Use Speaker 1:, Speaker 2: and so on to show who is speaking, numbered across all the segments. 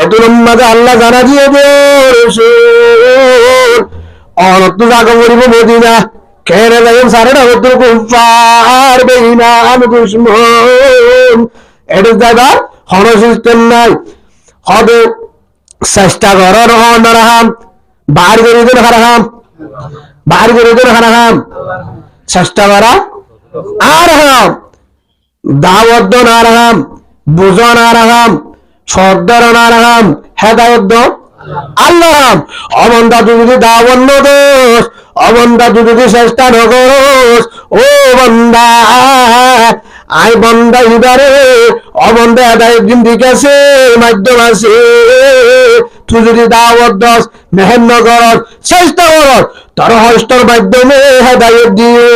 Speaker 1: হেতুর মাঝে আল্লাহ জানা দিয়ে দে অনত জাগো করিব মদিনা খেরে যাবেন সারেটা হতো কুফার বেঈমান দুশমন এটা জায়গা হন সিস্টেম নাই হবে চেষ্টা করার অনরাহাম বাড়ি করে দিন হারাহাম বাড়ি করে দিন হারাহাম চেষ্টা করা আর হাম দাওয়াত আর হাম বুঝন আর হাম সর্দারন আর হাম হেদায়ত আল্লাহ অবন্ধা তুই যদি দাওয়ান্ন দোষ অবন্ধা তুই যদি চেষ্টা নকরস ও বন্দা আই বন্দা ইবারে অবন্ধা হেদায়ত দিন ঠিক আছে মাধ্যম আছে তুই যদি দাওয়াত দোষ মেহনত করস চেষ্টা করস তার হস্তর মাধ্যমে হেদায়ত দিয়ে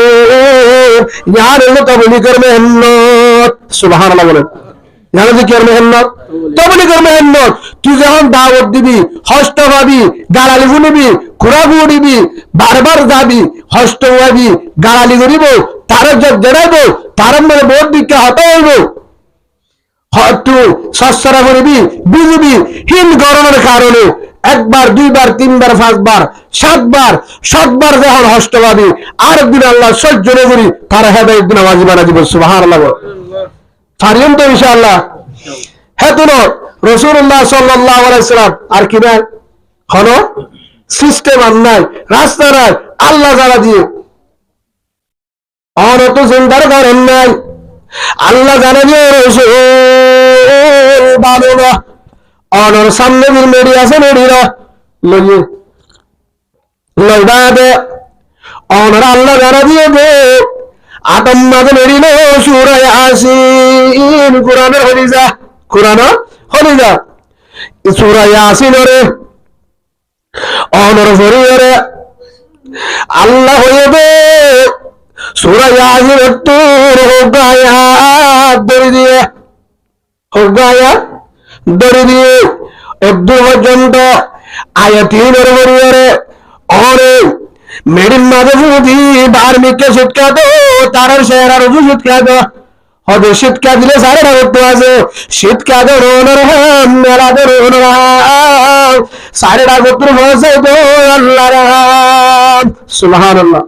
Speaker 1: ইয়ার হলো তবলিগের মেহনত সুবহানাল্লাহ বলেন জানো যে কি আর মেহনত তবলিগের মেহনত তুই যখন দাওয়াত দিবি হস্ত পাবি গালালি শুনিবি ঘোরাঘু উড়িবি বারবার যাবি হস্ত পাবি গালালি করিব তার জড়াইব তার মানে বোধ দিকে হটাইব হয়তো সচ্ছরা করিবি বুঝবি হিন গরমের কারণে একবার দুইবার তিনবার পাঁচবার সাতবার যখন হস্ত পাবি আরেকদিন আল্লাহ সহ্য করি তারা হেদায়েত দিন আওয়াজ বানা দিব সুবহানাল্লাহ পারিয়েন তো ইনশাআল্লাহ হ্যাঁ তো রাসূলুল্লাহ সাল্লাল্লাহু আলাইহি সাল্লাম আর কি না হলো সিস্টেম আর নাই রাস্তা নাই আল্লাহ জানা দিয়ে অনত চিন্তার কারণ নাই আল্লাহ জানা দিয়ে রাসূল বাবা অনর সামনে বিল মেডি আছে মেডিরা লইবা দে অনর আল্লাহ জানা দিয়ে দে আতম মাঝে মেডিল সূরা ইয়াসিন কোরআনের হলিজা সূরা ইয়াসিন রে অনর ফরিরে আল্লাহ হইবে সূরা ইয়াসিন তোর গায়া দড়ি দিয়ে একদম পর্যন্ত আয়াতিনের ফরিরে অরে মেডিন মাঝে যদি বার্মিককে শিক্ষা দো তার শেয়ার আর শিক্ষা দো হবে শিক্ষা দিলে সারেরা করতে আছে শিক্ষা দো মেলা দো সারেরা করতে বসে তো আল্লাহ রাম সুবহানাল্লাহ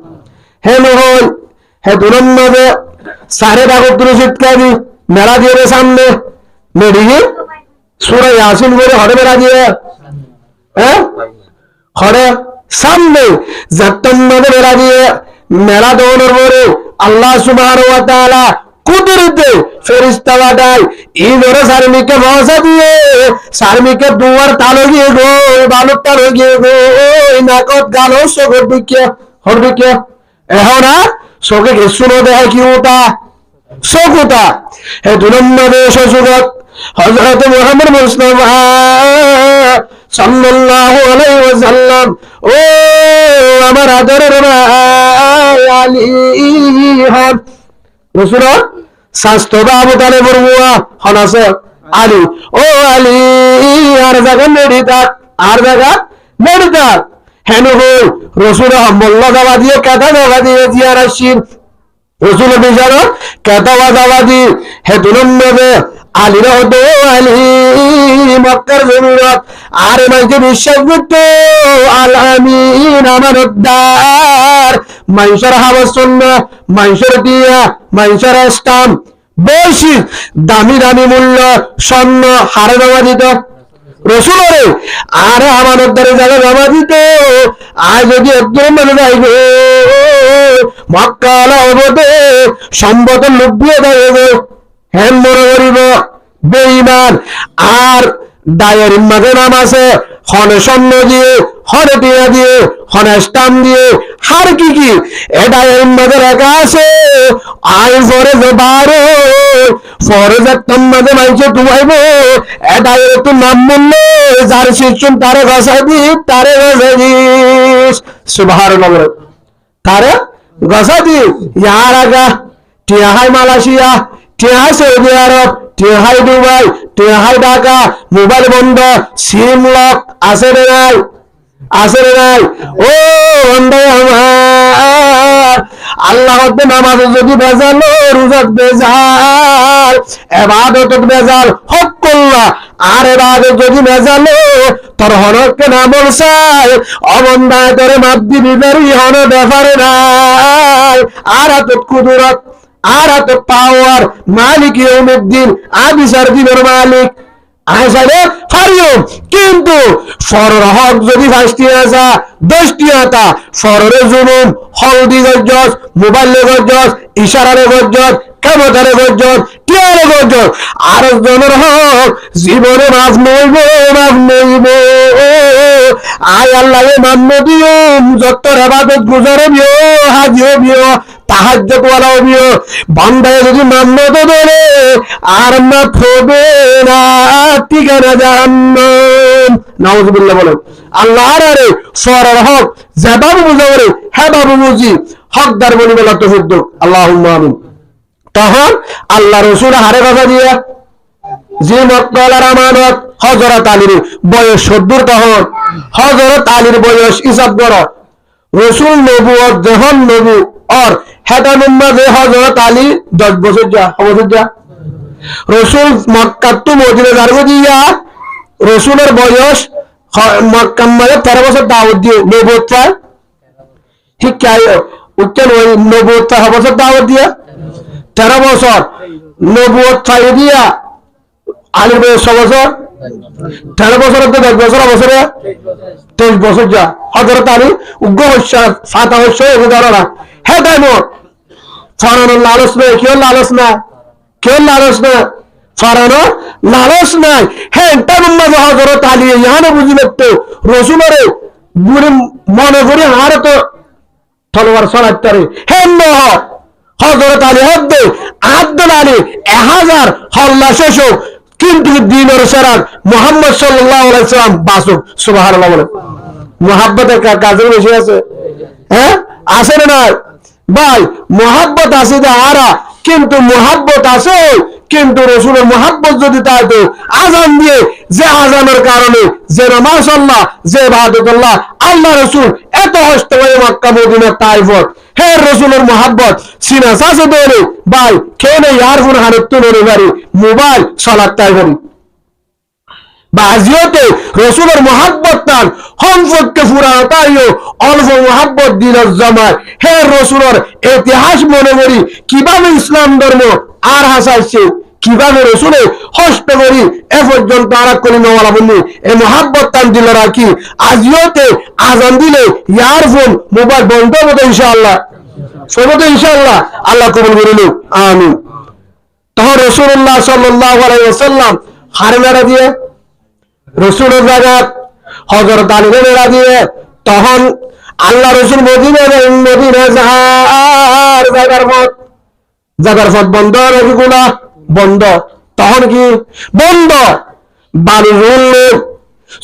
Speaker 1: হে নহল হে দুরন্নবে সারেরা করতে শিক্ষা দি মেলা দিয়ে সামনে মেডিকে সূরা ইয়াসিন বলে হরে মেলা দিয়ে হ্যাঁ হরে সামনে যত্তম্মদে মেলা দিয়ে মেলা দৌড়ের পরে আল্লাহ সুবহানাহু ওয়া তাআলা কুদরতে ফেরেশতা পাঠায় এই ধরে সার্মিকে ভাষা দিয়ে সার্মিকে দুয়ার তালো গিয়ে গো বালক তালো গিয়ে গো নাকত গালো সগর দিকে হরদিকে এখন সকে শুনো দেয় কি ওটা সকুটা হে দুলম্মদে সসুগত হযরত মুহাম্মদ মুস্তাফা সাল্লাল্লাহু আলাইহি ওয়াসাল্লাম ও আমার আদরের ভাই আলী হন রাসূল শাস্ত্র আবু তালেবের বুয়া হন আছে আলী ও আলী আর জায়গা নেড়ি থাক হেন হই রাসূল মোল্লা দাওয়া দিয়ে কাটা দাওয়া দিয়ে জিয়ারাশির রাসূল বিজার কাটা দাওয়া দিয়ে হে দুলম্মদে আলীর হতো আলী মক্কার জমিনত আর মাইকে বিশ্বাস করত আল আমিন আমার উদ্ধার মাইশার হাওয়া সুন্নাহ মাইশার দিয়া মাইশার ইসলাম বেশি দামি মূল্য স্বর্ণ হারে জমা দিত রাসূলের আর আমার উদ্ধারে জায়গা জমা দিত আজ যদি একদম মানে যাই গো মক্কা হবতে সম্পদ লুকিয়ে দেবে হেন মনে করিব বেঈমান আর দায়ের মাঝে নাম আছে হনে স্বর্ণ দিয়ে হনে টিয়া দিয়ে হনে স্টাম দিয়ে হার কি এটা এর মাঝে লেখা আছে আই ফরে যে বারো ফরে যে মাঝে মাইছে তুমাইব এটা এর তো নাম বললে যার শিশুন তারে ঘষাই দিস সুবহানাল্লাহ তারে ঘষা দি ইয়ার আগা টিয়া হাই মালয়েশিয়া টিয়া সৌদি আরব টিহাই দুবাই টিহাই ঢাকা মোবাইল বন্ধ সিম লক আছে রে নাই ও বন্ধু আমার আল্লাহ নামাজ যদি বেজাল রোজাত বেজাল ইবাদত বেজাল হক করলা আর এবাদত যদি না জানো তোর হনকে না বলছাই অবন্দায় তোরে মাপ দিবি বেরি হন ব্যাপারে নাই। আর এত কুদরত আর এত পাওয়ার মালিক ইয়াউমিদ্দিন আবিসার দিনের মালিক আসারে পারিও, কিন্তু ফরর হক যদি 5টি আসা 10টি আতা ফররে জুলুম হলদি গজ্জত মোবাইলে গজ্জত ইশারারে গজ্জত কেমতারে গজ্জত টিয়ারে গজ্জত আর জনের হক জীবনে মাফ নইব মাফ নইব। আয় আল্লাহ মান্য দিও যত ইবাদত গুজারে দিও হাজিও দিও তাহাজ্জুদ ওয়ালাও দিও বান্দায় যদি মান্য তো ধরে আর মাফ হবে না ঠিকানা জাহান্নাম। নাউযুবিল্লাহ বলেন। আল্লাহ আরে সরার হক যে বাবু বুঝারে হ্যাঁ বাবু বুঝি হকদার বলি বলা তো শুদ্ধ আল্লাহুম্মা আমিন। তখন আল্লাহ রসুল হারে কথা দিয়ে যে মক্কালার আমানত হযরত আলীর বয়স 70। তখন হযরত আলীর বয়স হিসাব করো রসুল নবুয়ত যখন নবী আর হেটা নম্বর যে হযরত আলী 10 বছর যা বছর যা রসুল মক্কা তো মদিনা যাবে দিয়া রসুলের বয়স মক্কা মানে 13 বছর দাওয়াত দিয়ে নবুয়ত পায় ঠিক কি উচ্চারণ ওই নবুয়ত 13 বছর দাওয়াত দিয়া 13 বছর নবুয়ত পাই দিয়া আলীর বয়স 6 বছর 13 বছর 10 বছর বছরে 23 বছর যা হযরত আলী উগ্র হচ্ছে ফাতা হচ্ছে এগুলো হ্যাঁ তাই মোট ফরানোর লালস নেই কেউ লালস না কেউ লালস না ফরানো লালস নাই। হ্যাঁ তার হযরত আলী ইহানে বুঝি লাগতো রসুলের বুড়ি মনে করি আর তো তলোয়ার চলাইতারে হ্যাঁ ন হযরত আলী হদ্দে আব্দুল আলী 1000 হল্লা শেষ কিন্তু দিনের সেরাক মুহাম্মদ সাল্লাল্লাহু আলাইহি সাল্লাম বাসুক সুবহানাল্লাহ বলে। মুহাব্বতের কাজে বেশি আছে হ্যাঁ আছে না ভাই মুহাব্বত আছে আরা কিন্তু মুহাব্বত আছে কিন্তু রসুলের মুহাব্বত যদি তাই তো আজান দিয়ে যে আজানের কারণে যে নামাজ আল্লাহ যে ইবাদতুল্লাহ আল্লাহ রসুল এত হস্ত হয়ে মক্কা মদিনা তাইফত হে রসুলের মুহাব্বত সিনা সাসে দেরে ভাই কেন ইয়ারফোন হাতে তুলে বাড়ি মোবাইল সালাত তাইফরি বাজিওতে রসুলের মুহাব্বত তার সম্পর্কে ফুরাতাইও অল্প মুহাব্বত দিনের জমায় হে রসুলের ইতিহাস মনে করি কিভাবে ইসলাম ধর্ম আর হাসাইছে কিভাবে রসুলে হস্ত করি এ পর্যন্ত আর করি নওয়ালা বললি এই মুহাব্বত তান দিল রাখি আজিওতে আজান দিলে ইয়ারফোন মোবাইল বন্ধ হবে ইনশাআল্লাহ সবতে ইনশাআল্লাহ আল্লাহ কবুল করিল আমিন। তখন রাসূলুল্লাহ সাল্লাল্লাহু আলাইহি ওয়াসাল্লাম হারমেরা দিয়ে রসুলের জায়গাত হযরত আলীর মেরা দিয়ে তখন আল্লাহ রসুল মদিনা জাগার পথ বন্ধ নাকিগুলা বন্ধ তখন কি বন্ধ বাড়ি রুল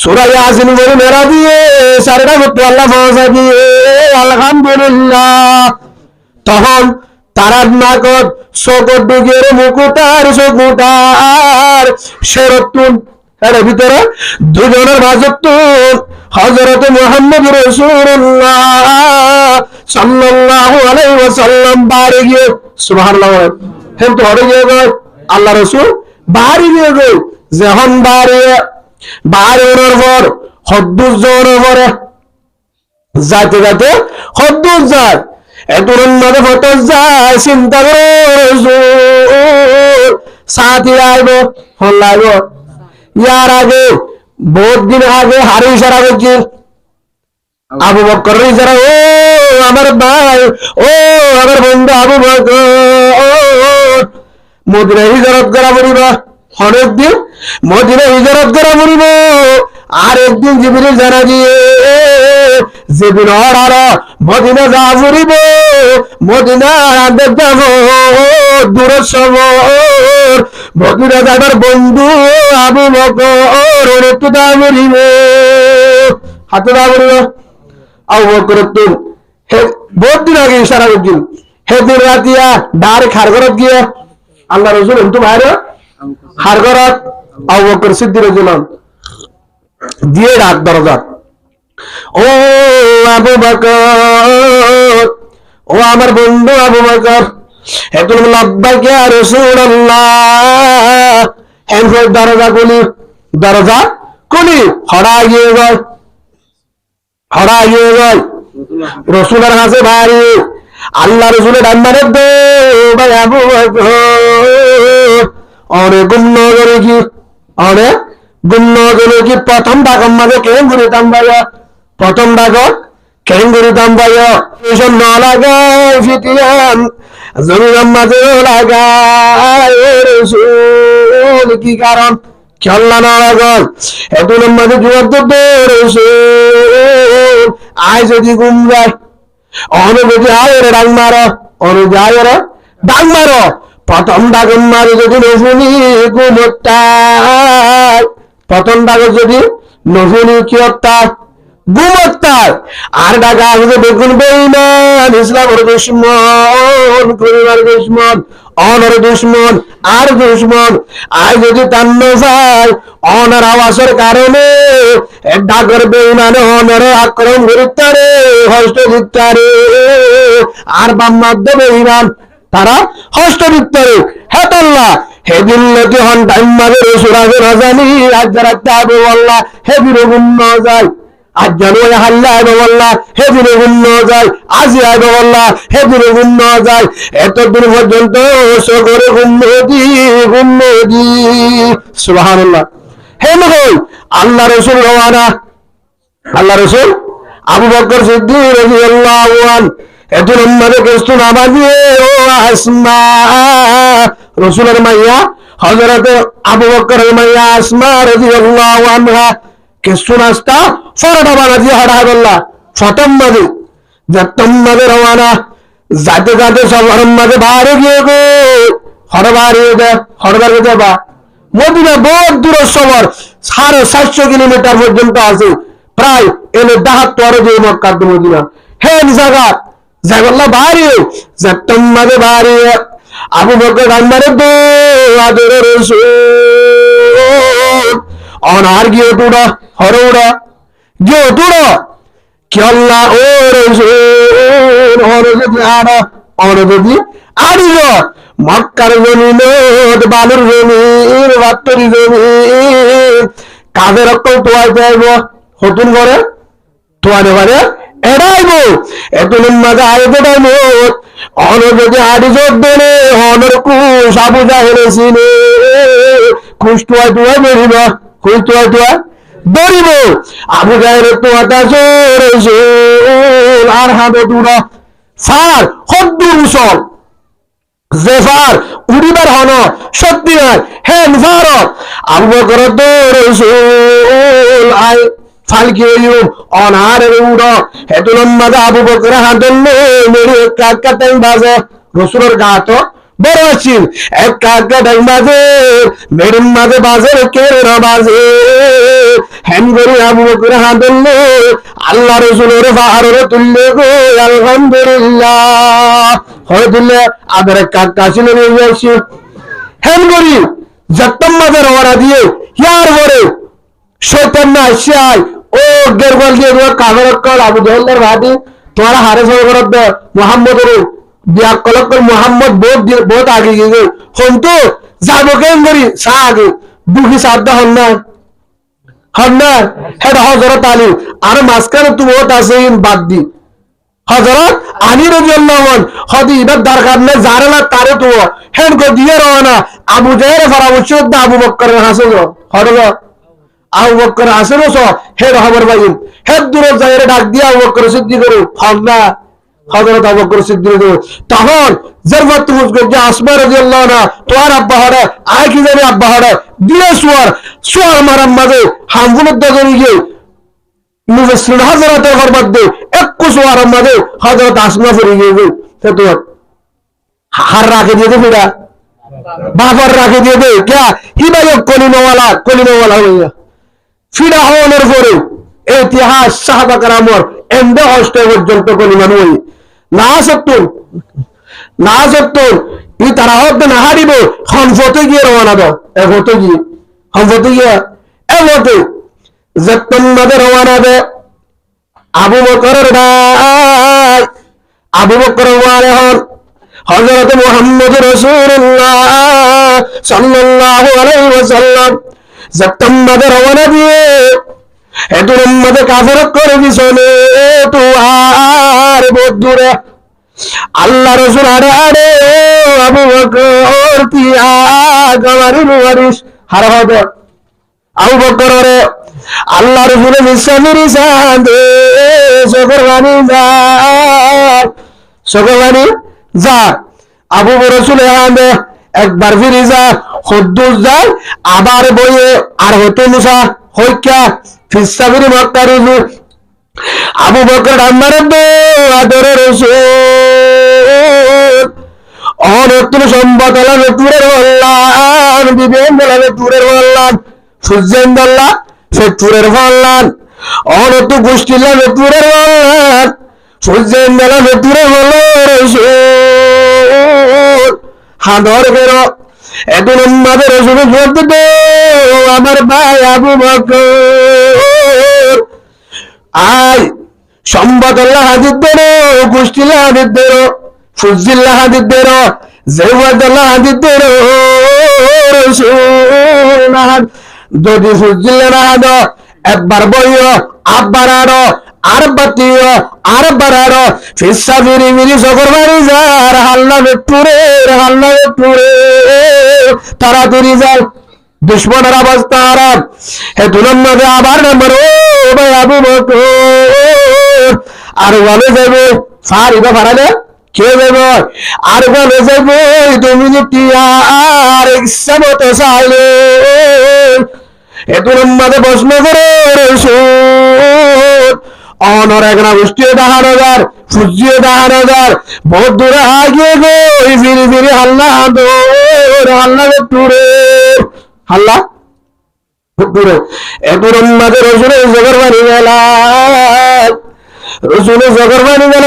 Speaker 1: সূরা ইয়াসিন বলে মেরা দিয়ে সারটা করতে আল্লাহ ফাঁসা দিয়ে আলহামদুলিল্লাহ। তখন তারার নাকত চোখর ডুগের মুকুটার চোখুটার সেরতুন এর ভিতরে দুজনের মাঝত হযরত মুহাম্মদ রাসূলুল্লাহ সাল্লাল্লাহু আলাইহি ওয়াসাল্লাম বাড়ি গিয়ে সুবহানাল্লাহ হেন তো হরে গিয়ে আল্লাহ রাসূল বাড়ি গিয়ে যখন বাড়ি ওনার পর হদ্দুস জোরের পরে যাইতে যাইতে হদ্দুস যায় এতুর মধ্যে ফটো যায় চিন্তা করে সাথী আইব হল আইব ইয়ার আগে বহুত দিন আগে হারি ইশারা করছি আবু বকর ইশারা ও আমার ভাই ও আমার বন্ধু আবু বকর মদিনা হিজরত করা পড়িব অনেক দিন মদিনা হিজরত করা পড়িব আর একদিন জিবরিল জানা দিয়ে জিবরিল আর মদিনা যা পড়িব মদিনা আদেশ যাব দূরের শহর মদিনা যাবার বন্ধু আবু বকর একটু দা পড়িব হাতে দা পড়িব আবু বকর তো বহুত দিন আগে ইশারা করছিল সেদিন রাতিয়া ডার খারঘরত গিয়ে আল্লাহ রসুল কিন্তু বাইরে খারঘরত আবু বকর সিদ্দিক রাদিয়াল্লাহু দিয়ে ডাক দরজাত ও আবু বকর ও আমার বন্ধু আবু বকর এখন লাব্বাইক ইয়া রাসূলুল্লাহ এখন দরজা খুলি দরজা খুলি হড়াইয়ে যায় রসুলের কাছে ভারী আল্লাহ রসুলের ডান্ডারে দে ভাই আবু অনেক গুণ্য করে কি অনেক গুণ্য করে কি প্রথম ডাকম মাঝে কেন ঘুরিতাম ভাইয়া প্রথম ডাকত কেন ঘুরিতাম ভাইয়া এসব ন লাগায় ফিটিয়ান জমির মাঝেও লাগায় রসুল কি কারণ খেলনা না লাগল এত মাঝে জোয়ার তো রসুল আয় যদি ঘুম যায় অনুভূতি আয়ের ডাং মারো অনুযায়ী আয়ের ডাং মারো প্রথম ডাগন মারে যদি নজুনি গুমত্তায় প্রথম ডাগর যদি নজুনি কি হত্যায় গুমত্তায় আর ডাকা আসবে দেখুন বেঈমান ইসলামের দুশমন পরিবার দুশমন অনর দুশমন আর দুশমন আর যদি তান্ন যায় অনার আওয়াজের কারণে ডাকর বেঈমানে অনরে আক্রমণ করতে হস্ত দিতে আর বাম মধ্যে বেঈমান তারা হস্ত দিতে হেতাল্লাহ হেদিন লতি হন টাইম মাঝে রসুরাজের রাজানি আজ রাখতে হবে বললা হেদিন গুণ যায় আজ জানো হাল্লা আইব বললা হেদিনে গুণ যায় আজি আইব বললা হেদিনে গুণ যায় এতদিন পর্যন্ত সগরে গুণদি সুবহানাল্লাহ হে নবী আল্লাহ রাসূল রওয়ানা আল্লাহ রাসূল আবু বকর সিদ্দিক রাদিয়াল্লাহু আনহু এতদিন উম্মতে কষ্ট নামাজি ও আসমা রাসূলের মাইয়া হযরত আবু বকরের মাইয়া আসমা রাদিয়াল্লাহু আনহা কষ্ট নাস্তা ফরটা বানাজি হাড়া বললা প্রথম মাঝে যতম মাঝে রওয়ানা যাতে যাতে সবার মাঝে বাইরে গিয়ে গো হরবার যাবা মদিনা বহুত দূর শহর 750 কিলোমিটার পর্যন্ত আছে প্রায় এনে 72 যে মক্কা তো মদিনা হে জায়গা জায়গা বাইরে যতম মাঝে বাইরে আবু বকর গান্ধারে দো আদর রাসূল অনার গিয়ে টুড়া হরউড়া গিয়ে টুড়া কি আল্লাহ ও রাসূল হরজতি আড়া হরজতি আড়িল মক্কার জমিন বালুর জমিন বাত্তরি জমিন কাজের অক্কল তোয়াই যাইব হতুন করে তোয়ারে পারে এড়াইব এতদিন মাঝে আইতে টাইম অনজতি আড়ি জোর দেনে অনর কুশ আবু জাহেলে সিনে কুশ তোয়াই তোয়াই বেরিব কুশ তোয়াই তোয়াই দরিব আবু জাহেলের তোয়াটা জোর আর হাতে তুড়া সার হদ্দুর উসল জেফার উড়িবার হন সত্যি নয় হে মুবারক আবু বকর রাসূল আই ফালকি ইউম অনার উড়ো হেতুলম মাদা আবু বকর হাদলে মেরে কাকা টাইম বাজে রাসূলের গাত বড় আছিল এক কাকা টাইম বাজে মেরে মাঝে বাজে কেরে না বাজে হেম গরি আবু বকর হাদলে আল্লাহ রাসূলের ফাহারে তুললে গো আলহামদুলিল্লাহ হয়তুল্লাহ আদরে কাকা ছিল নিয়ে যাচ্ছি হেম গরি যতম মাঝে রওনা দিয়ে ইয়ার পরে শয়তান না আসিয়াই ও গেরগল দিয়ে কাগর কল আবু জাহেলের ভাটি তোমারা হারে সরবরাহ দে মুহাম্মদের বিয়া কলক মুহাম্মদ বহুত আগে গিয়ে হন তো যাবো কেন করি সা আগে দুঃখী সাধ্য হন না হেড হযরত আলী আর মাঝখানে তো বহুত আছে বাদ দি হযরত আলী রাদিয়াল্লাহু আনহু হদি ইবাদ দরকার না জারেলা তারে তো হেড গো দিয়ে রওনা আবু জাহেলের পরামর্শ দে আবু বকরের হাসে হড়বা আবু বকর আসেন হেড খবর পাইন হেড দূরে যাইরে ডাক দিয়া আবু বকর সিদ্দিক করে হযরত হযরত আবু বকর সিদ্দিক তখন জরবত মুজগ যে আসমা রাদিয়াল্লাহু আনহা তোর আব্বা হড়ে আয় কি জানি আব্বা হড়ে দিয়ে সুয়ার মারাম মাঝে হামগুলো দজনি গিয়ে মুফাসসির হযরতের ঘরবাদ দে এক সুয়ার মাঝে হযরত আসমা ফিরে গিয়ে তো হার রাখে দিয়ে দে ফিরা বাবার রাখে দিয়ে দে क्या হিবায় কলিমাওয়ালা হইয়া ফিরা হওয়ার পরে ইতিহাস সাহাবা কেরামর এন্ড হস্ত পর্যন্ত কলিমা নই না সত্য ই তারা হতে না হারিব হনফতে গিয়ে রওনা দাও এগোতে গিয়ে যতন মাঝে রওনা দে আবু বকরের ভাই আবু বকর ওয়ালে হন হযরত মুহাম্মদ রাসূলুল্লাহ সাল্লাল্লাহু আলাইহি ওয়াসাল্লাম সেপ্টেম্বরে রওনা দিয়ে এদের মধ্যে কাফের করে দিছনে তো আর বদুরে আল্লাহ রাসূল আরে আরে আবু বকর তিয়া গমারি ওয়ারিস হার হবে আবু বকর রে আল্লাহ রাসূলের মিশনের সাথে সগরবানি যা আবু রাসূল আন্দে একবার ফিরে যা খুদ্দুস যায় আবার বইয়ে আর হতে মুসা হইকা ফিসাবির মক্কা রুজু আবু বকর আমার আদরের রাসূল অনতুল সম্পদ আলাদা তুরের বললাম বিবেন বলাবে তুরের বললাম সুজেন্দাল্লাহ সে তুরের বললাম অনতু গোষ্ঠীলা তুরের বললাম সুজেন্দাল্লাহ তুরের বললাম হাদর বেরো এদিন আমাদের শুধু বলতে আমার ভাই আবু বকর আয় সম্পদ আল্লাহ হাজির দেরো গোষ্ঠীলা হাজির দেরো ফুজিল্লাহ হাজির দেরো জেওয়াদাল্লাহ হাজির দেরো যদি ফুজিল্লা না হাদ একবার বইও আবার আরো আর বাতিও আর বাড়ারো ফিসা ফিরি মিরি সকর বাড়ি যার হাল্লা বেটুরে তাড়াতাড়ি যাও দুশ্মনের অবস্থা আরাম হে দুলন নদে আবার নাম্বার ও ভাই আবু বকর আর বলে যাবে ফারিবা ফারালে কে যাবে আর বলে যাবে তুমি যদি আর ইচ্ছা মতো চাইলে হে দুলন নদে প্রশ্ন করে অনর একনা গোষ্ঠীয় দাহার সূর্য দাহার বহুত দূরে আগে গই ফিরি ফিরি হাল্লা হাল্লা টুরে হাল্লা টুরে এতুর মাঝে রসুলের জগরবানি গেলা রসুলের জগরবানি গেল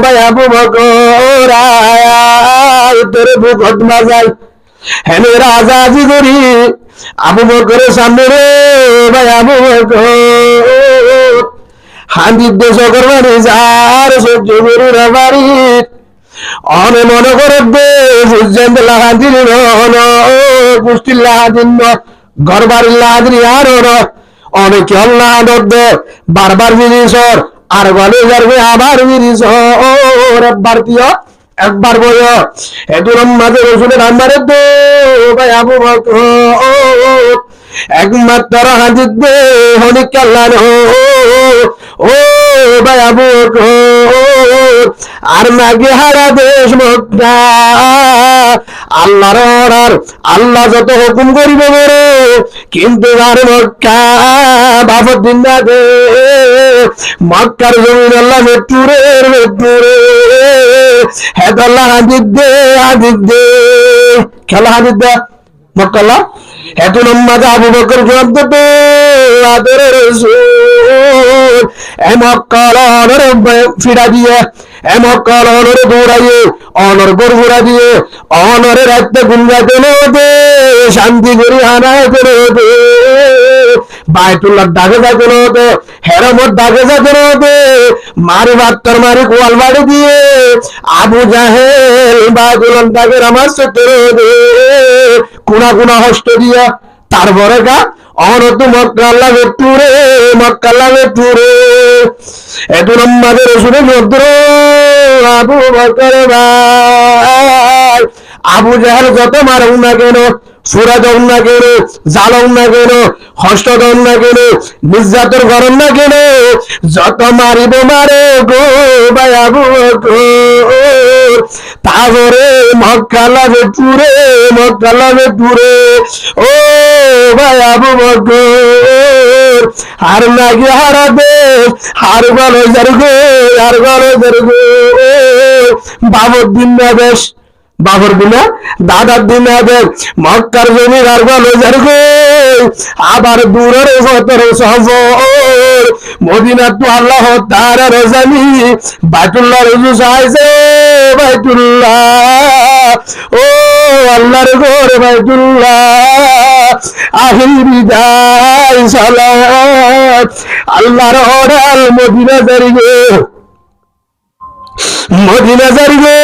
Speaker 1: ভাই আবু বকর তোরে বুকট বাজাই হেনে রাজাজি করি আবু বকরের সামনে রে ভাই আবু বকর হান্দির দেশ করবানি যার সহ্য করি বাড়ি অনে মনে করে দে সূর্যেন্দ্র লাহাদিন পুষ্টির লাহাদিন ঘর বাড়ির লাহাদিন আর অনেক আল্লাহ দে বারবার জিনিসর আর গলে যাবে আবার জিনিস একবার দিও একবার বয় এদুর মাঝে রসুলের আন্দারে দে ভাই আবু বকর একমাত্র হাজির দে হনিক আল্লাহ ও ভাই আবু বকর আর নাগে হারা দেশ মক্কা আল্লাহর অর্ডার আল্লাহ যত হুকুম করিবে বড় কিন্তু আর মক্কা বাবর দিন না দে মক্কার জমিন আল্লাহ মেট্টুরে হেদ আল্লাহ হাজির দে খেলা হাজির দে মক্কা আল্লাহ এত লম্বা আবু বকর জবাব দেবে আদরের রাসূল মক্কার অনরে ফিরা দিয়ে মক্কার অনরে দৌড়াইয়ে অনর গরগুড়া দিয়ে অনরে রাখতে গুঞ্জাতে দে শান্তি করি হানায় করে দে বাইতুল্লাহ ডাকে যাতে দে হেরমত ডাকে যাতে দে মারি বাত্তর মারি কোয়াল বাড়ি দিয়ে আবু জাহেল বাইতুল্লাহ ডাকে নামাজ করে দে কোনা কোনা হস্ত দিয়া তারপরে গা অনত মক্কা লাগে টুরে এত নম্বরের শুনে ভদ্র আবু বকর ভাই আবু জাহেল যত মারুন না কেন সুরা দৌন না কেন জালন না কেন হস্ত দৌন না কেন নির্যাতন করেন না কেন যত মারিব মারে গো ভাই আবু বকর তারপরে মক্কা লাগে টুরে ও ভাই আবু বকর আর নাকি হারা দেশ হার গল বাবর দিন না বেশ বাবর দিনা দাদার দিন আদেশ মক্কার জমির আর গল আবার দূরের সতর সফর মদিনা তো আল্লাহ তাআলা রজানি বাইতুল্লাহ রুজু চাইছে বাইতুল্লাহ ও আল্লাহর ঘর বাইতুল্লাহ আহির বিদায় সালাত আল্লাহর অর্ডার মদিনা জারিগে মদিনা যাইবে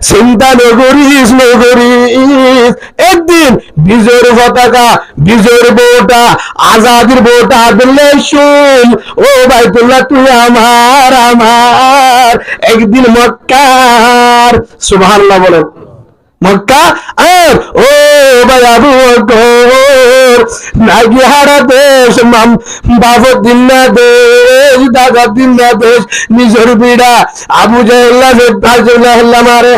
Speaker 1: চিন্তা নগরিস নগরিস। একদিন বিজয়ের পতাকা, বিজয়ের বউটা, আজাদির বউটা দিলে শুন, ও বাইতুল্লাহ তুই আমার আমার। একদিন মক্কার, সুবহানাল্লাহ বলেন, মক্কা আর ও ভাই আবু বকর নাকি হারা দেশ বাবর দিন না দেশ, দাদার দিন না দেশ, নিজের বিড়া আবু জাহেল্লা মারে,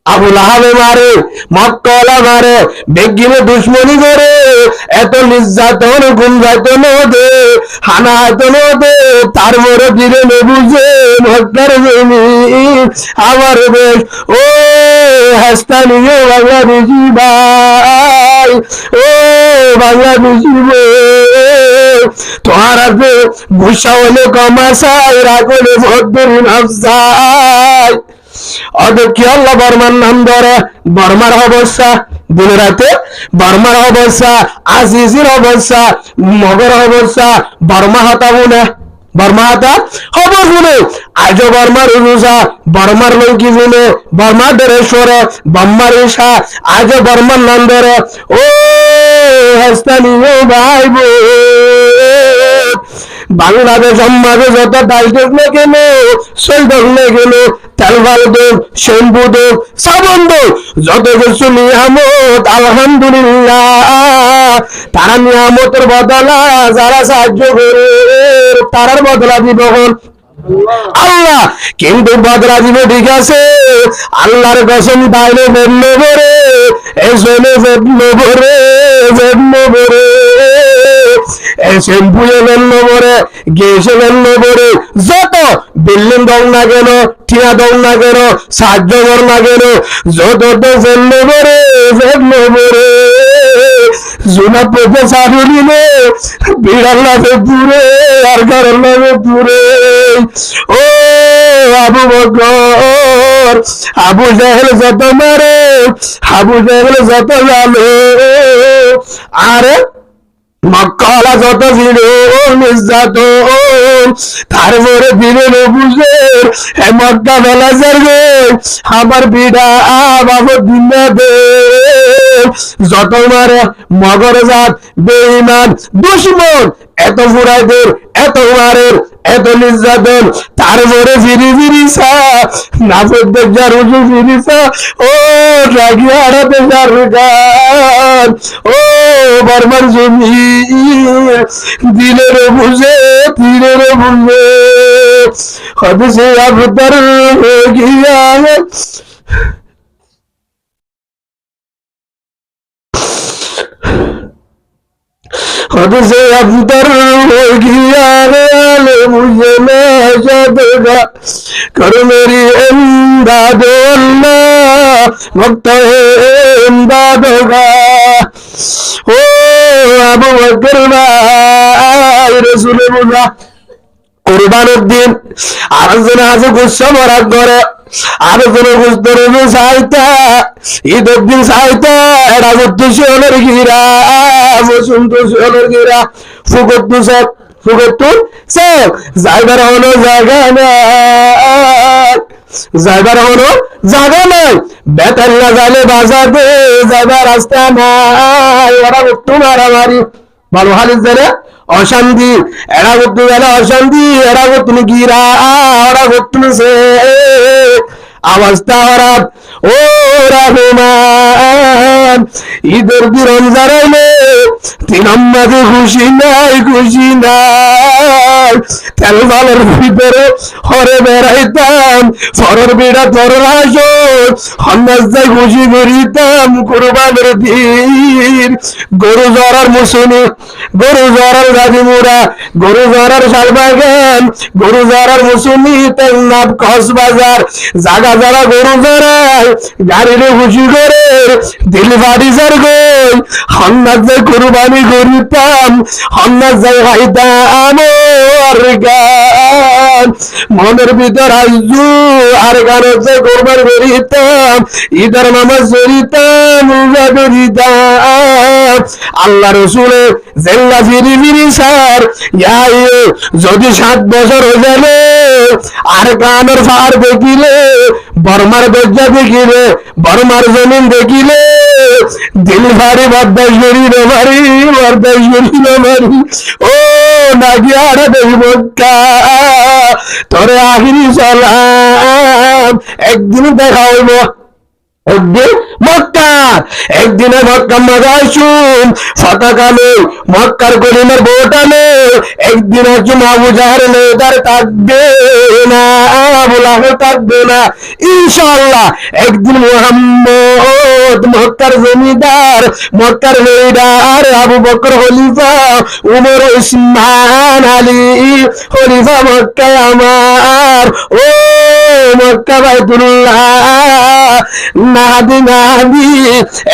Speaker 1: আবু লাহাবে মারে, মক্কাওয়ালা মারে, বেগিনে দুশ্মনী করে, এত নির্যাতন গুমযাতন দে, হানাহাতন দে, তারপরে দিলে বুঝে মক্কার জমিন আমার দেশ। ও হাসতানিও বাংলাদেশি ভাই, ও বাংলাদেশি ভাই, তোমার আছে গুসা হলে কমাশাই রাখলে ভদ্রি নফসাই। অদক্ষ আল্লাহ বর্মার নাম ধরে, বর্মার অবস্থা দিন রাতে, বর্মার অবস্থা, আজিজির অবস্থা, মগর অবস্থা, বর্মা হাতা বুনে, বর্মা হাতা খবর শুনে, আজ বর্মার উজুসা, বর্মার লঙ্কি শুনে, বর্মা ডেরেশ্বরে, বর্মার ঈশা, আজ বর্মার নাম ধরে। ও হাস্তানীয় ভাই বোন, বাংলাদেশ সমাজে যত ডাইটেক না কেন, সৈদক না কেন, তেলবাল দোক, শ্যাম্পু দোক, সাবান দোক, যত কিছু নিয়ামত আলহামদুলিল্লাহ, তারা নিয়ামতের বদলা যারা সাহায্য করে তারার বদলা দিব আল্লাহ। কিন্তু বদলা দিব ঠিক আছে, আল্লাহর কসম তাইলে বেদনে ভরে, এসনে বেদনে ভরে, বেদনে ভরে, শ্যাম্পুয়ে বেদনে ভরে, গ্যাসে বেদনে ভরে, যত বিল্ডিং দং না কেন, ঠিয়া দং না কেন, সাহায্য কর না কেন, যত তো বেদনে ভরে, বেদনে ভরে, জুনা পেতে সারি নিলে বিড়াল লাগে দূরে আর কারণ লাগে দূরে। ও আবু বকর, আবু জাহেল যত মারে, আবু জাহেল যত জানে, আরে মক্কাওয়ালা যত ছিল নির্যাতন, তারপরে দিলেন বুঝে মক্কা বেলা যাবে আমার বিড়া বাবর দিন দে, যত মারে মগর জাত বেঈমান দুশ্মন, এত ফুরাইদের, এত মারের, এত নির্যাতন, তারপরে ফিরি ফিরিসা নাফের দেখা রুজু ফিরিসা, ও রাগি হারাতে সরকার, ও বর্মার জমি দিলের বুঝে, দিলের বুঝে হতে সে আবতার গিয়া, हद से अफतर हो गया रे मुझे नशा कर मेरी इमदाद अल्लाह वक्त इमदाद का। ओ আবু বকর ভাই রাসূলুল্লাহ কুরবানের দিন আরেকজন আছে গুচ্ছা ভরা করে, আরেকজন গুস্ত রুজু চাইতা, ঈদের দিন চাইতা, এটা করতো শিওলের গিরা, বসন্ত শিওলের গিরা, ফুকত্তু সব, ফুকত্তু সব, যাইবার হলো জায়গা নাই, যাইবার হলো জায়গা নাই, বেতাল না যাইলে বাজাতে যাইবার রাস্তা নাই, ওরা করতো মারামারি, ভালো হালিস জানে অশান্তি, এরা করতে গেলে অশান্তি, এরা করতে গিরা, ওরা করতে সে অবস্থা খারাপ। ও রহমান, ঈদের দিন রমজান আইলে তিন মাঝে খুশি নাই, খুশি নাই, তেল বালের ভিতরে হরে বেড়াইতাম, ফরের বিড়া তোর আসর হন্দাস যাই খুশি করিতাম কুরবানের দিন। গরু জরার মুসুনি, গরু জরার গাজীপুরা, গরু জরার শালবাগান, গরু জরার মুসুনি, তেলনাথ কক্সবাজার, জাগা যারা গরু জরায় গাড়িরে খুশি করে দিল বাড়ি যার গই হন্দাস যাই কুরবানি করিতাম, হন্দাস যাই হাইতাম আর গান মনের ভিতর আইজু আর গানের যাই কোরবান করিতাম, ঈদের নামাজ পড়িতাম, রোজা করিতাম। আল্লাহ রসুলের জেল্লা ফিরি ফিরি সার যদি 7 বছর হয়ে যাবে আর কানের ফার দেখিলে বর্মার দরজা দেখিলে বর্মার জমিন দেখিলে দিল ভারি বরদাশরি রে ভারি বরদাশরি রে ভারি ও নাগিয়ার দেই মক্কা তোরে আখিরি সালাম একদিন দেখা হইব একদিন মক্কার একদিনে মক্কা মজায় শুন ফটাকালে মক্কার গলিমের বোটালে একদিন একজন আবু জাহের লেদার থাকবে না বলাহে থাকবে না ইনশাআল্লাহ একদিন মুহাম্মদ মক্কার জমিদার মক্কার লেদার আবু বকর খলিফা উমর উসমান আলী খলিফা মক্কা আমার ও মক্কা বাইতুল্লাহ নাদি নাদি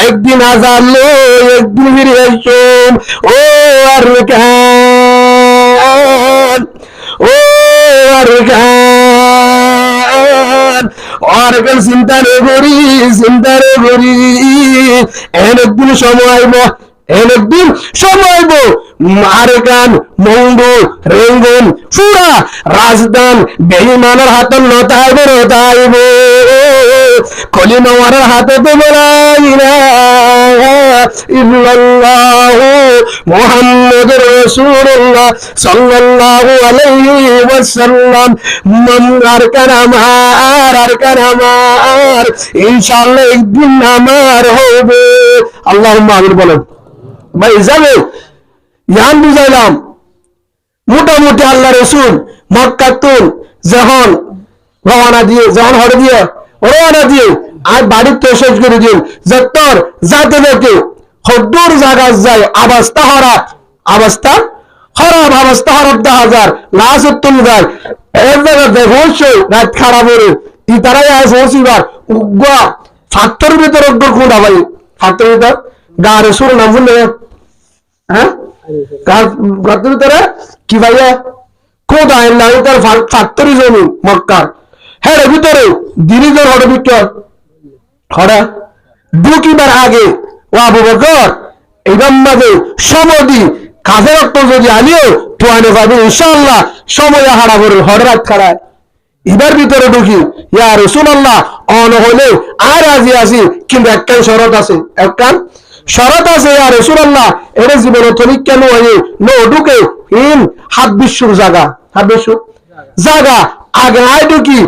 Speaker 1: একদিন আজালো একদিন ফিরে আসুন ও আরকান ও আরকান আরকান চিন্তা রে করি একদিন সময় আইব একদিন সময় আইব আরকান মঙ্গু রেঙ্গুন পুরা রাজধান বেঈমানের হাতে নতাইব কলিমাওয়ারের হাতে তো ইল্লাল্লাহু মুহাম্মাদুর রাসূলুল্লাহ সাল্লাল্লাহু আলাইহি ওয়াসাল্লাম আরকান আমার ইনশাআল্লাহ একদিন আমার হবে আল্লাহুম্মা আমিন বলেন ভাই যাবে ইয়ান বুঝাইলাম মোটামুটি আল্লাহ রসুল মক্কাতুল যখন রওনা দিয়ে আর বাড়ির তো শেষ করে দিন যত্তর যাতে দেখে হদ্দুর জায়গা যায় অবস্থা খারাপ দেখা যায় লাসতুল যায় এর জায়গা দেখো রাত খারাপ হলে ইতারাই আছে ওসিবার উগ্রা ফাত্তর ভিতর অগ্র কোন ভাই ফাত্তর ভিতর গা রসুল নাম বললে হ্যাঁ গর্তের ভিতরে কি ভাইয়া কোথা তার ফাত্তরি জমি মক্কার হ্যাঁ ভিতরে দিনিদের হঠাৎ ভিতর হঠাৎ ঢুকিবার আগে ও আবু বকর এরম মাঝে সমাধি কাজের রক্ত যদি আনিও তোয়ানে পাবে ইনশাআল্লাহ সময় হারা করে হঠাৎ খাড়ায় এবার ভিতরে ঢুকি ইয়া রাসূলুল্লাহ অন হলে আর রাজি আছি কিন্তু একটা শরত আছে ইয়া রাসূলুল্লাহ এর জীবন তরিক কেন হয় নো ঢুকে হাত বিশ্বর জায়গা আগায় ঢুকি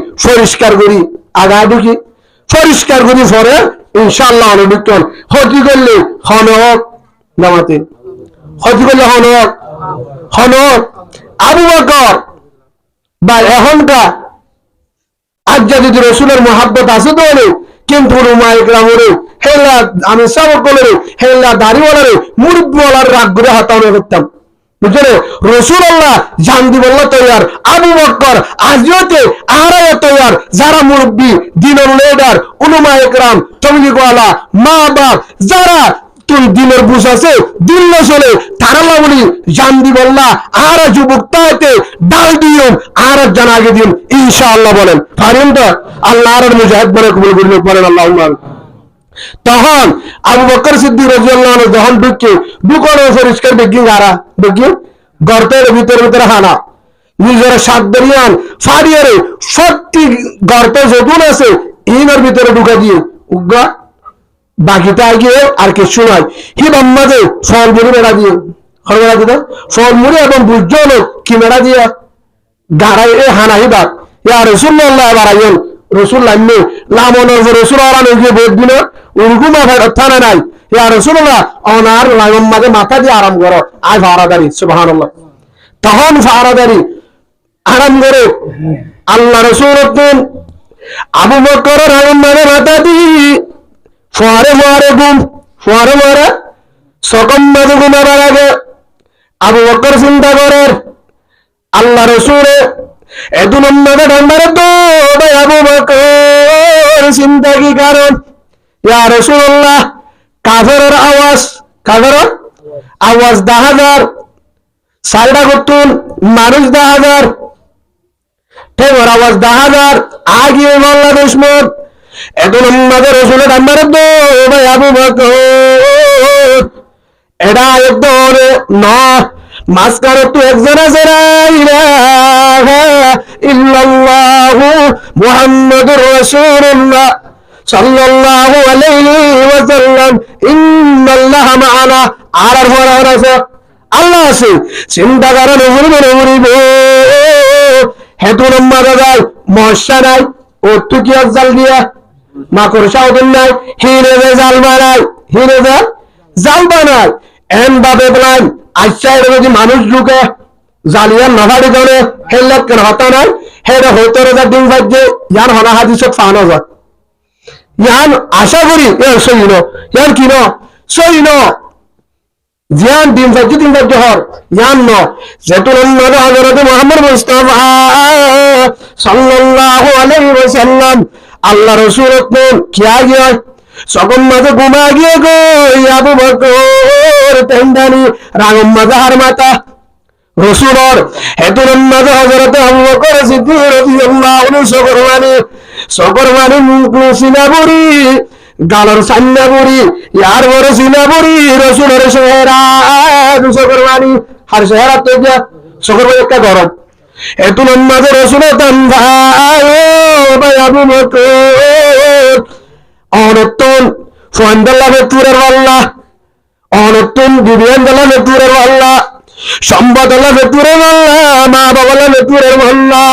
Speaker 1: পরিষ্কার করি পরে ইনশাআল্লাহ অনুবিকন হতি করলে হনক নামাতে হনক আবু বকর বা এখনকার আজ যদি রসুলের মহাব্বত আছে তো কিন্তু হেলা আমি সব বলে হেলা দাড়িওয়ালারে মুরব্বওয়ালার রাগ করে হাতানো করতাম বুঝলে রসুল্লাহ জান দিবল্লা তৈয়ার আবু বকর আজিওতে আরায় তৈয়ার যারা মুরব্বী দিনের লিডার উলামা ইকরাম তবলিগওয়ালা মা বাপ যারা তুই দিনের বুঝ আছে দিল চলে তারা বলি জান দিবল্লা আর যুবক তাইতে ডাল দিও আর জানা আগে দিন ইনশাআল্লাহ বলেন পারেন তো আল্লাহ আর মুজাহিদ বলে কবুল করলে বলেন আল্লাহুম্মা তখন আবু বকর সিদ্দিক রাদিয়াল্লাহু আনহু যখন ঢুকানো পরিষ্কার দেখি গর্তের ভিতরে হানা নিজের সাতদরিয়ান ফাড়িয়ারে সত্যি গর্ত যতুন আছে ইনার ভিতরে ঢুকা দিয়ে উগ্রা বাকিটা গিয়ে আর কিছু নয় হিবাম মাঝে ফলমুড়ি মেলা দিয়ে ফলমুড়ি এবং বুঝল কি মেলা দিয়ে গাড়াই হানা হিবাক ইয়া রাসূলুল্লাহ বারাইন রাসূলুল্লাহ লামনের রাসূল আলান গিয়ে ভোট দিল উরগুমা থানা নাই ইয়া রাসূলুল্লাহ ওনার লামন মাঝে মাথা দিয়ে আরাম করো আজ ফারাদারি সুবহানাল্লাহ তখন ফারাদারি আরাম করে আল্লাহ রাসূল আবু বকরের লামন মাঝে মাথা দিয়ে ফোয়ারে ঘুম সকম মাঝে ঘুমাবার আগে আবু বকর চিন্তা করেন আল্লাহ রাসূলে এত নম্বরে ঠান্ডারে তো আবু বকর চিন্তা কি কারণ ইয়া রাসূলুল্লাহ কাফেরের আওয়াজ 10,000 সাইডা করতুন মানুষ 10,000 ঠেগর আওয়াজ 10,000 আগিয়ে মোল্লা দুশমন এত নম্বরে রাসূলের ঠান্ডারে তো আবু বকর এটা একদম না মাঝখানে তো একজন আছে ইল্লাল্লাহ মুহাম্মাদুর রাসূলুল্লাহ সাল্লাল্লাহু আলাইহি ওয়াসাল্লাম ইন্নাল্লাহা মা'ানা আর ফরার আছে আল্লাহ আছে চিন্তা করেন উড়িবে হেতু লম্বা দাদাই মশা নাই ও তুকি জাল দিয়া মাকড় সাউদিন নাই হিরে জাল বানাই হিরে জাল বানাই এন বাবে বলেন আচ্ছা এটা যদি মানুষ ঢুকে জালিয়ান নভাড়ি করে হেল্লাত কেন হতা নাই হেরে হইতে রেজার দিন ভাজ্যে ইয়ান হনা হাদিসত ফানো যায় ইয়ান আশা করি এর সই ন ইয়ান কি ন সই ন জিয়ান দিন ভাজ্য হর ইয়ান ন যেতুল নবী হযরত মুহাম্মদ মুস্তাফা সাল্লাল্লাহু আলাইহি ওয়াসাল্লাম আল্লাহ রাসূলত নেন কিয়া গিয়া সকল মাঝে ঘুমা গিয়ে গো আবু বকর তেন্দানি রাগম মাজার মাতা রসুলর হেতুল মাঝে হযরত আবু বকর সিদ্দিক রাদিয়াল্লাহু আনহু সকরমানি মুকলু সিনাবুরি গালর সান্নাবুরি ইয়ার বড় সিনাবুরি রসুলের চেহারা সকরমানি আর চেহারা তো যা সকরমানি একটা গরম হেতুল মাঝে রসুল তান্দা ভাই আবু বকর অনতন ফন্দাল্লাহ ভেতুরের আল্লাহ অনতন বিবিয়ান্দাল্লাহ ভেতুরের আল্লাহ সম্পদাল্লাহ ভেতুরের আল্লাহ মা বাবাল্লাহ ভেতুরের আল্লাহ